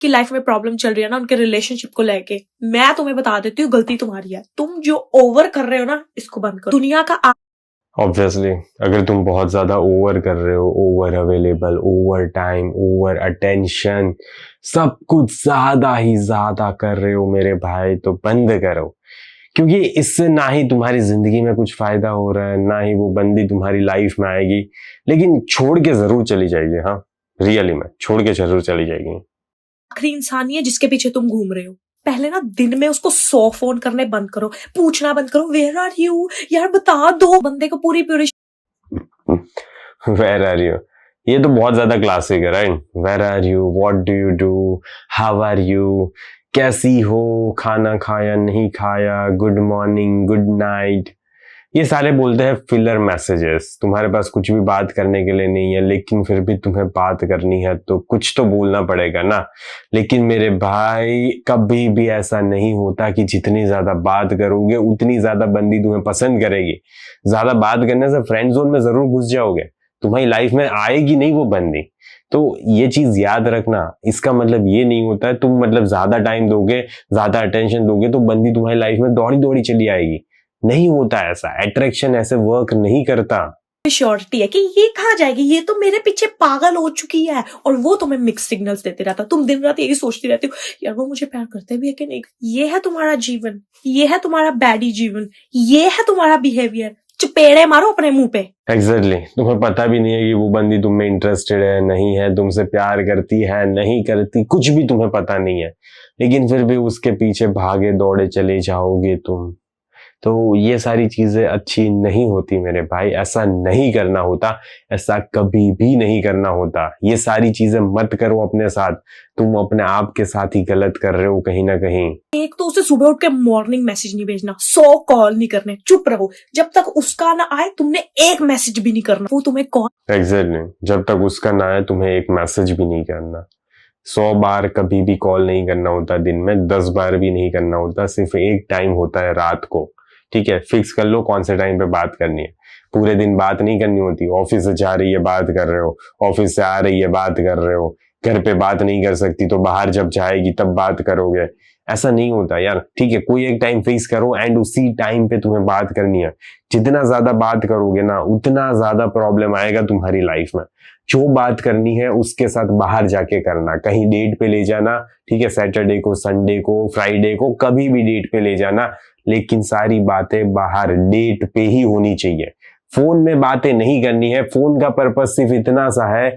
कि लाइफ में प्रॉब्लम चल रही है ना उनके रिलेशनशिप को लेके, मैं तुम्हें बता देती हूँ गलती तुम्हारी है। तुम जो ओवर कर रहे हो ना, इसको बंद करो। दुनिया का ऑब्वियसली अगर तुम बहुत ज्यादा ओवर कर रहे हो, over available, over time, over attention, सब कुछ ज्यादा ही ज्यादा कर रहे हो मेरे भाई, तो बंद करो। क्योंकि इससे ना ही तुम्हारी जिंदगी में कुछ फायदा हो रहा है, ना ही वो बंदी तुम्हारी लाइफ में आएगी, लेकिन छोड़ के जरूर चली जाएगी। हाँ, रियली में छोड़ के जरूर चली जाएगी। आखिरी इंसान ही है जिसके पीछे तुम घूम रहे हो। पहले ना दिन में उसको 100 फोन करने बंद करो, पूछना बंद करो, वेयर आर यू, यार बता दो। बंदे को पूरी वेयर आर यू, ये तो बहुत ज्यादा क्लासिक है, right? Where are you, what do you do, how are you, कैसी हो, खाना खाया नहीं खाया, गुड मॉर्निंग, गुड नाइट, ये सारे बोलते हैं फिलर मैसेजेस। तुम्हारे पास कुछ भी बात करने के लिए नहीं है, लेकिन फिर भी तुम्हें बात करनी है तो कुछ तो बोलना पड़ेगा ना। लेकिन मेरे भाई, कभी भी ऐसा नहीं होता कि जितनी ज्यादा बात करोगे उतनी ज्यादा बंदी तुम्हें पसंद करेगी। ज्यादा बात करने से फ्रेंड जोन में जरूर घुस जाओगे, तुम्हारी लाइफ में आएगी नहीं वो बंदी। तो ये चीज याद रखना। इसका मतलब ये नहीं होता है तुम मतलब ज्यादा टाइम दोगे, ज्यादा अटेंशन दोगे तो बंदी तुम्हारी लाइफ में दौड़ी दौड़ी चली आएगी। नहीं होता ऐसा, अट्रैक्शन ऐसे वर्क नहीं करता। श्योरिटी है कि ये कहाँ जाएगी, ये तो मेरे पीछे पागल हो चुकी है, और वो तुम्हें मिक्स सिग्नल्स देते रहता। तुम दिन रात यही सोचती रहती हो, यार वो मुझे प्यार करते भी है कि नहीं। ये है तुम्हारा जीवन, ये है तुम्हारा बैडी जीवन, ये है तुम्हारा बिहेवियर। चपेड़े मारो अपने मुंह पे। एग्जैक्टली तुम्हें पता भी नहीं है कि वो बंदी तुम में इंटरेस्टेड है नहीं है, तुमसे प्यार करती है नहीं करती, कुछ भी तुम्हें पता नहीं है, लेकिन फिर भी उसके पीछे भागे दौड़े चले जाओगे तुम। तो ये सारी चीजें अच्छी नहीं होती मेरे भाई, ऐसा नहीं करना होता, ऐसा कभी भी नहीं करना होता। ये सारी चीजें मत करो अपने साथ, तुम अपने आप के साथ ही गलत कर रहे हो कहीं ना कहीं। एक तो उसे सुबह उठ के मॉर्निंग मैसेज नहीं भेजना, 100 कॉल नहीं करने, चुप रहो। जब तक उसका ना आए तुमने एक मैसेज भी नहीं करना। वो तुम्हें कॉल एग्जैक्टली जब तक उसका ना आए तुम्हें एक मैसेज भी नहीं करना। 100 बार कभी भी कॉल नहीं करना होता, दिन में 10 बार भी नहीं करना होता, सिर्फ एक टाइम होता है रात को। ठीक है, फिक्स कर लो कौन से टाइम पे बात करनी है। पूरे दिन बात नहीं करनी होती। ऑफिस से जा रही है बात कर रहे हो, ऑफिस से आ रही है बात कर रहे हो, घर पे बात नहीं कर सकती तो बाहर जब जाएगी तब बात करोगे, ऐसा नहीं होता यार। ठीक है, कोई एक टाइम फिक्स करो एंड उसी टाइम पे तुम्हें बात करनी है। जितना ज्यादा बात करोगे ना उतना ज्यादा प्रॉब्लम आएगा तुम्हारी लाइफ में। जो बात करनी है उसके साथ बाहर जाके करना, कहीं डेट पे ले जाना, ठीक है, सैटरडे को, संडे को, फ्राइडे को, कभी भी डेट पे ले जाना, लेकिन सारी बातें बाहर डेट पे ही होनी चाहिए। फोन में बातें नहीं करनी है। फोन का पर्पस सिर्फ इतना सा है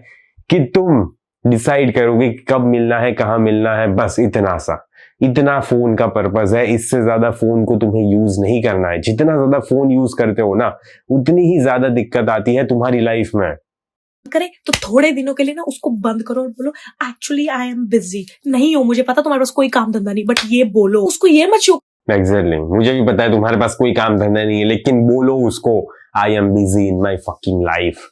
कि तुम डिसाइड करोगे कब मिलना है, कहाँ मिलना है, बस इतना सा। इतना फोन का पर्पस है, इससे ज्यादा फोन को तुम्हें यूज नहीं करना है। जितना ज्यादा फोन यूज करते हो ना उतनी ही ज्यादा दिक्कत आती है तुम्हारी लाइफ में। करे तो थोड़े दिनों के लिए ना उसको बंद करो और बोलो एक्चुअली आई एम बिजी, नहीं हो मुझे पता तुम्हारे पास कोई काम धंधा नहीं, बट ये बोलो उसको, ये मत शो। एग्जैक्टली मुझे भी पता है तुम्हारे पास कोई काम धंधा नहीं है, लेकिन बोलो उसको I am busy in my fucking life.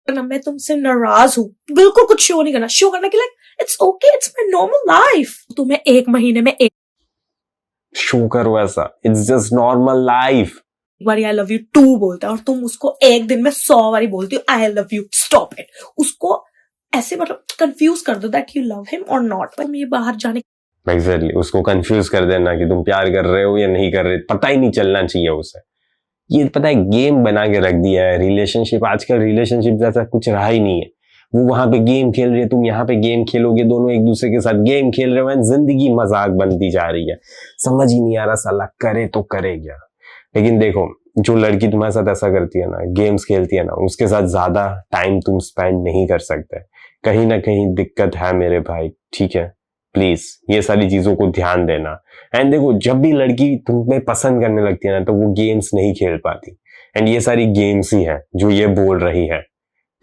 मैं तुमसे नाराज हूँ, बिल्कुल कुछ शो नहीं करना। शो करना कि like it's okay, it's my normal life. तुम्हें एक महीने में एक शो करो ऐसा, इट्स जस्ट नॉर्मल लाइफ। बारी आई लव यू 2 बोलता है और तुम उसको एक दिन में 100 बारी बोलती हो I love you. Stop it. उसको ऐसे मतलब कंफ्यूज कर दो दैट यू लव हिम और नॉट। तुम ये बाहर जाने एग्जैक्टली उसको कंफ्यूज कर देना कि तुम प्यार कर रहे हो या नहीं कर रहे, पता ही नहीं चलना चाहिए उसे। ये पता है गेम बना के रख दिया है रिलेशनशिप। आजकल रिलेशनशिप जैसा कुछ रहा ही नहीं है। वो वहां पे गेम खेल रही है, तुम यहाँ पे गेम खेलोगे, दोनों एक दूसरे के साथ गेम खेल रहे हो, जिंदगी मजाक बनती जा रही है। समझ ही नहीं आ रहा साला करे तो करे क्या। लेकिन देखो, जो लड़की तुम्हारे साथ ऐसा करती है ना, गेम्स खेलती है ना, उसके साथ ज्यादा टाइम तुम स्पेंड नहीं कर सकते। कहीं ना कहीं दिक्कत है मेरे भाई, ठीक है? प्लीज ये सारी चीजों को ध्यान देना। एंड देखो, जब भी लड़की तुम्हें पसंद करने लगती है ना तो वो गेम्स नहीं खेल पाती, एंड ये सारी गेम्स ही है जो ये बोल रही है।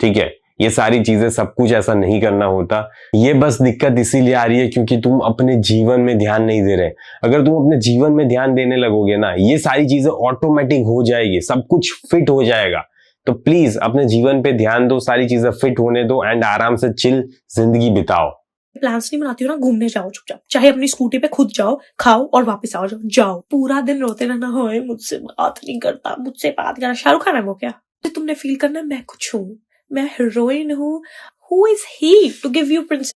ठीक है, ये सारी चीजें, सब कुछ ऐसा नहीं करना होता। ये बस दिक्कत इसीलिए आ रही है क्योंकि तुम अपने जीवन में ध्यान नहीं दे रहे। अगर तुम अपने जीवन में ध्यान देने लगोगे ना, ये सारी चीजें ऑटोमेटिक हो जाएगी, सब कुछ फिट हो जाएगा। तो प्लीज अपने जीवन पे ध्यान दो, सारी चीजें फिट होने दो एंड आराम से चिल जिंदगी बिताओ। प्लान्स नहीं बनाती हो ना, घूमने जाओ चुपचाप, चाहे अपनी स्कूटी पे खुद जाओ, खाओ और वापस आओ। जाओ पूरा दिन रोते रहना, होए मुझसे बात नहीं करता, मुझसे बात करना। शाहरुख खान है वो क्या? तुमने फील करना मैं कुछ हूँ, मैं हीरोइन हूँ। Who is he to give you prince?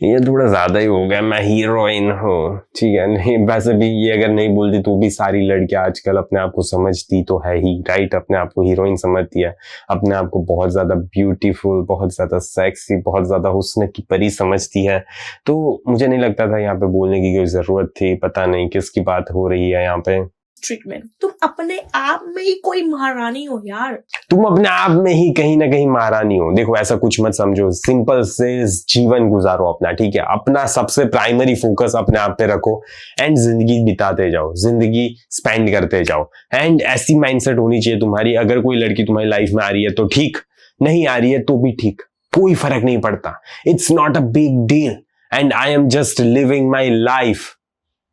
ये थोड़ा ज्यादा ही हो गया, मैं हीरोइन हूँ, ठीक है। नहीं वैसे भी ये अगर नहीं बोलती तो भी सारी लड़कियां आजकल अपने आप को समझती तो है ही, राइट, अपने आप को हीरोइन समझती है, अपने आप को बहुत ज्यादा ब्यूटीफुल, बहुत ज्यादा सेक्सी, बहुत ज्यादा हुस्न की परी समझती है। तो मुझे नहीं लगता था यहाँ पे बोलने की कोई जरूरत थी। पता नहीं किसकी बात हो रही है यहाँ पे। ट्रीटमेंट, तुम अपने आप में ही कोई महारानी हो यार। तुम अपने आप में ही कहीं ना कहीं महारानी हो। देखो ऐसा कुछ मत समझो, सिंपल से जीवन गुजारो अपना, ठीक है। अपना सबसे प्राइमरी फोकस अपने आप पे रखो एंड जिंदगी बिताते जाओ, जिंदगी स्पेंड करते जाओ। एंड ऐसी माइंडसेट होनी चाहिए तुम्हारी, अगर कोई लड़की तुम्हारी लाइफ में आ रही है तो ठीक, नहीं आ रही है तो भी ठीक, कोई फर्क नहीं पड़ता। It's not a big deal and I am just living my life.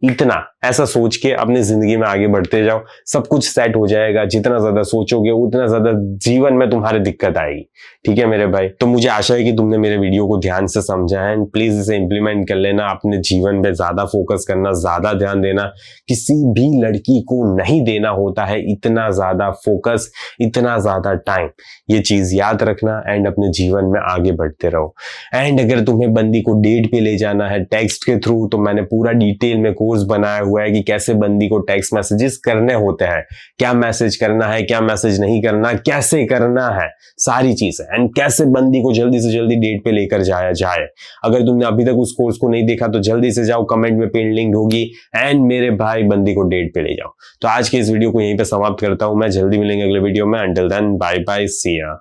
इतना ऐसा सोच के अपनी जिंदगी में आगे बढ़ते जाओ, सब कुछ सेट हो जाएगा। जितना ज्यादा सोचोगे उतना ज्यादा जीवन में तुम्हारे दिक्कत आएगी, ठीक है मेरे भाई। तो मुझे आशा है कि तुमने मेरे वीडियो को ध्यान से समझा है एंड प्लीज इसे इंप्लीमेंट कर लेना। अपने जीवन पे ज्यादा फोकस करना, ज्यादा ध्यान देना। किसी भी लड़की को नहीं देना होता है इतना ज्यादा फोकस, इतना ज्यादा टाइम। ये चीज याद रखना एंड अपने जीवन में आगे बढ़ते रहो। एंड अगर तुम्हें बंदी को डेट पे ले जाना है टेक्स्ट के थ्रू, तो मैंने पूरा डिटेल में कोर्स बनाया हुआ है कि कैसे बंदी को टेक्स्ट मैसेजेस करने होते हैं, क्या मैसेज करना है, क्या मैसेज नहीं करना, कैसे करना है, सारी चीजें, एंड कैसे बंदी को जल्दी से जल्दी डेट पे लेकर जाया जाए। अगर तुमने अभी तक उस कोर्स को नहीं देखा तो जल्दी से जाओ, कमेंट में पिन लिंक होगी एंड मेरे भाई बंदी को डेट पे ले जाओ। तो आज के इस वीडियो को यहीं पे समाप्त करता हूं मैं, जल्दी मिलेंगे अगले वीडियो में। अंटिल देन बाय बाय, सी या।